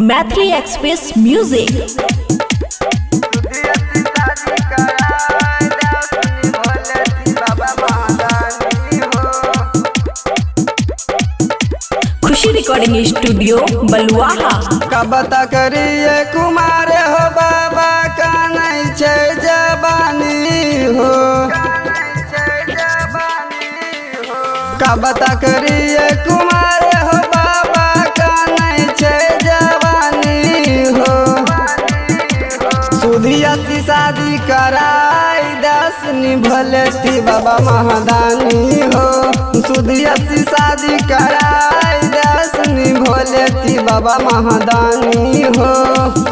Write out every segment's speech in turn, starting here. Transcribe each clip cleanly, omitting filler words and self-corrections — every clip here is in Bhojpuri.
Maithili express music. Khushi recording studio Baluaha. कब तक करिए कुमार हो बाबा का नहीं छे जवानी हो। कब तक करिए कुमार हो बाबा का नहीं छे जवानी हो। सुधिया सी शादी कराई दस निभले थी बाबा महादानी हो। सुधिया सी शादी कराई दस निभले थी बाबा महादानी हो।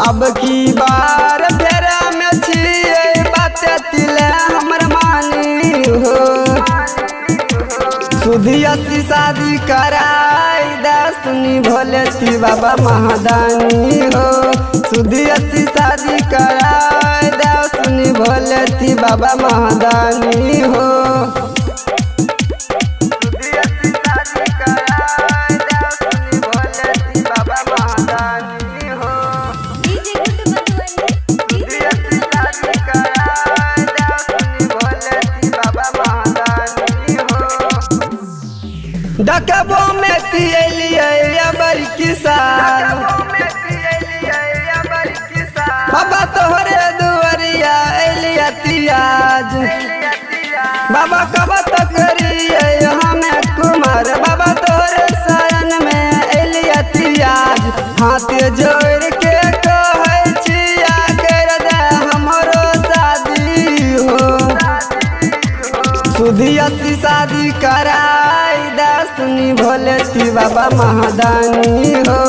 अब की बार फेरा में छिए बातें तिले हमर मानी हो। सुधिया सी शादी कराई दस निभले थी बाबा महादानी हो। सुधिया सी शादी कराई दस निभले थी बाबा महादानी हो। डकबो में पियलिए अबर किसान बाबा तोहरे दुआरिया एलिया तियाज। बाबा कब तक करिए हमें कुमार बाबा तोहरे शरण में एलिया तियाज। हाथ जोड़ के कहै छिया कर दे हमरो शादी हो। सुधिया सी शादी कराई दस निभले थी बाबा महादानी हो।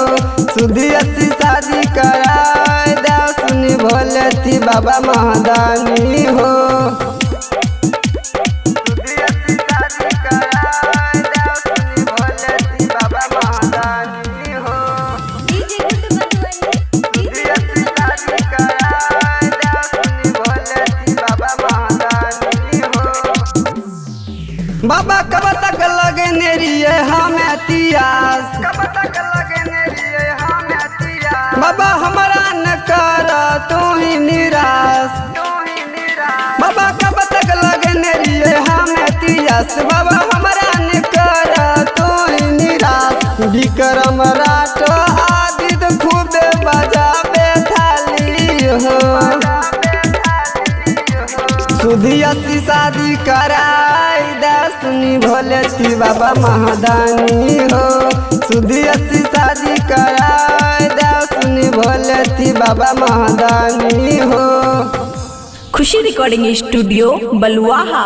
सुधिया सी शादी कराई दस निभले थी बाबा महादानी हो। बाबा कब तक लगने रिए हमें तियास। बाबा हमारा न कर तू ही निराश। बाबा कब तक लगने रिए हमें तियास। बाबा हमारा न कर तू ही निराश। विक्रम राठो आदित खूब बजाबे थाली हो। सुधिया सी शादी कराई दस निभले थी बाबा महादानी हो। सुधिया सी शादी कराई दस निभले थी बाबा महादानी हो। खुशी रिकॉर्डिंग स्टूडियो बलुआहा।